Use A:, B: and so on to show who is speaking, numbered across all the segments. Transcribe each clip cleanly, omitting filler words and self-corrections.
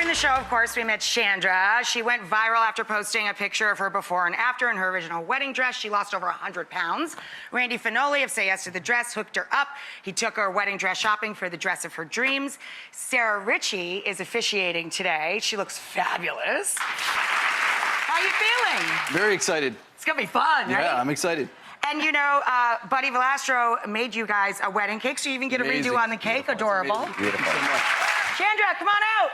A: the show, of course, we met Chandra. She went viral after posting a picture of her before and after in her original wedding dress. She lost over 100 pounds. Randy Finoli of Say Yes to the Dress hooked her up. He took her wedding dress shopping for the dress of her dreams. Sarah Ritchie is officiating today. She looks fabulous. How are you feeling?
B: Very excited.
A: It's gonna be fun, right?
B: Yeah, I'm excited.
A: And you know, Buddy Valastro made you guys a wedding cake, so you even get
B: Amazing.
A: a redo on the cake.
B: Beautiful.
A: Adorable.
B: Beautiful. Thank you so much.
A: Chandra, come on out.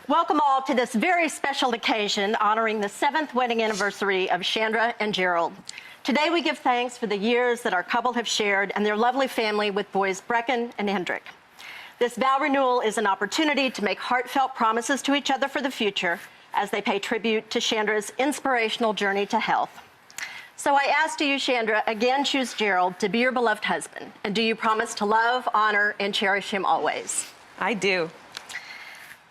C: Welcome all to this very special occasion honoring the 7th wedding anniversary of Chandra and Gerald. Today we give thanks for the years that our couple have shared and their lovely family with boys Brecken and Hendrik. This vow renewal is an opportunity to make heartfelt promises to each other for the future as they pay tribute to Chandra's inspirational journey to health. So I ask, do you, Chandra, again choose Gerald to be your beloved husband? And do you promise to love, honor, and cherish him always?
D: I do.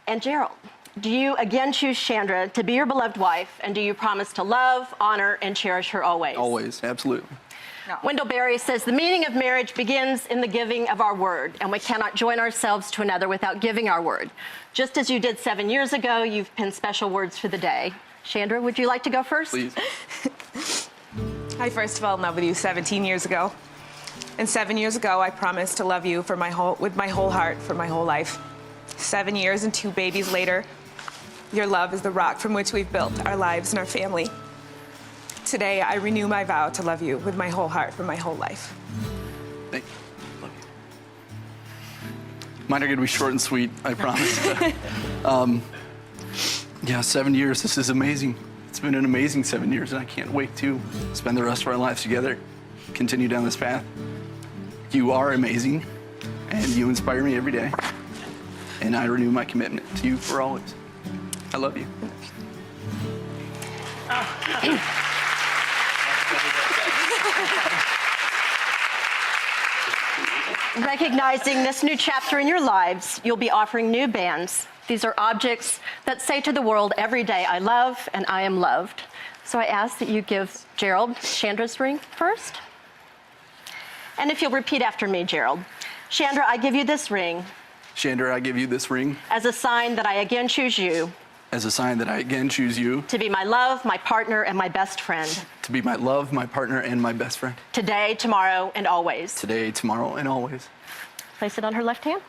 C: And Gerald, do you again choose Chandra to be your beloved wife, and do you promise to love, honor, and cherish her always?
B: Always, absolutely.
A: No.
C: Wendell Berry says the meaning of marriage begins in the giving of our word, and we cannot join ourselves to another without giving our word. Just as you did 7 years ago, you've penned special words for the day. Chandra, would you like to go first?
B: Please.
D: I first fell in love with you 17 years ago. And 7 years ago, I promised to love you with my whole heart for my whole life. 7 years and 2 babies later, your love is the rock from which we've built our lives and our family. Today, I renew my vow to love you with my whole heart for my whole life.
B: Thank you. Love you. Mine are going to be short and sweet, I promise. Yeah, 7 years. This is amazing. It's been an amazing 7 years, and I can't wait to spend the rest of our lives together, continue down this path. You are amazing, and you inspire me every day. And I renew my commitment to you for always. I love you.
C: Recognizing this new chapter in your lives, you'll be offering new bands. These are objects that say to the world every day, I love and I am loved. So I ask that you give Gerald Chandra's ring first. And if you'll repeat after me, Gerald. Chandra, I give you this ring.
B: Chandra, I give you this ring.
C: As a sign that I again choose you.
B: As a sign that I again choose you.
C: To be my love, my partner, and my best friend.
B: To be my love, my partner, and my best friend.
C: Today, tomorrow, and always.
B: Today, tomorrow, and always.
C: Place it on her left hand.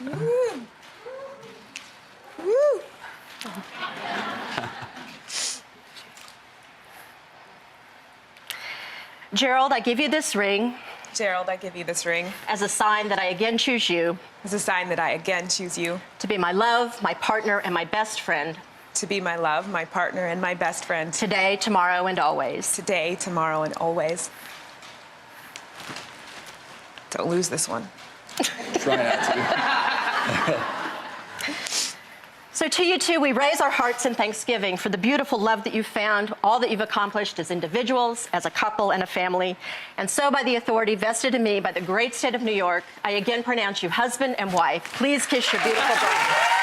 D: Woo. Woo.
C: Gerald, I give you this ring.
D: Gerald, I give you this ring.
C: As a sign that I again choose you.
D: As a sign that I again choose you.
C: To be my love, my partner, and my best friend.
D: To be my love, my partner, and my best friend.
C: Today, tomorrow, and always.
D: Today, tomorrow, and always. Don't lose this one.
B: Try not to.
C: So to you two, we raise our hearts in thanksgiving for the beautiful love that you've found, all that you've accomplished as individuals, as a couple, and a family. And so by the authority vested in me by the great state of New York, I again pronounce you husband and wife. Please kiss your beautiful bride.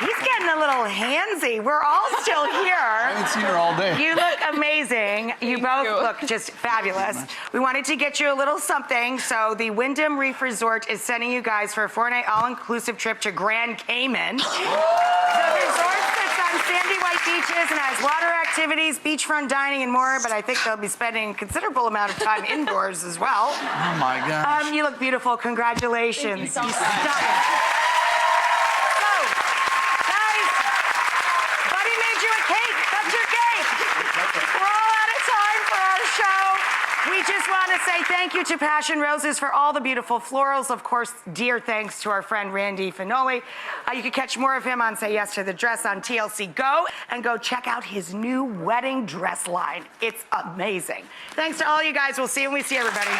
A: He's getting a little handsy. We're all still here.
B: I haven't seen her all day.
A: You look amazing. You both look just fabulous. We wanted to get you a little something, so the Wyndham Reef Resort is sending you guys for a 4-night all-inclusive trip to Grand Cayman. The resort sits on sandy white beaches and has water activities, beachfront dining, and more, but I think they'll be spending a considerable amount of time indoors as well.
B: Oh, my gosh.
A: You look beautiful. Congratulations.
D: Thank you so much.
A: Stunning. Buddy made you a cake. That's your cake. We're all out of time for our show. We just want to say thank you to Passion Roses for all the beautiful florals. Of course, dear thanks to our friend Randy Finoli. You can catch more of him on Say Yes to the Dress on TLC Go, and go check out his new wedding dress line. It's amazing. Thanks to all you guys. We'll see you when we see everybody.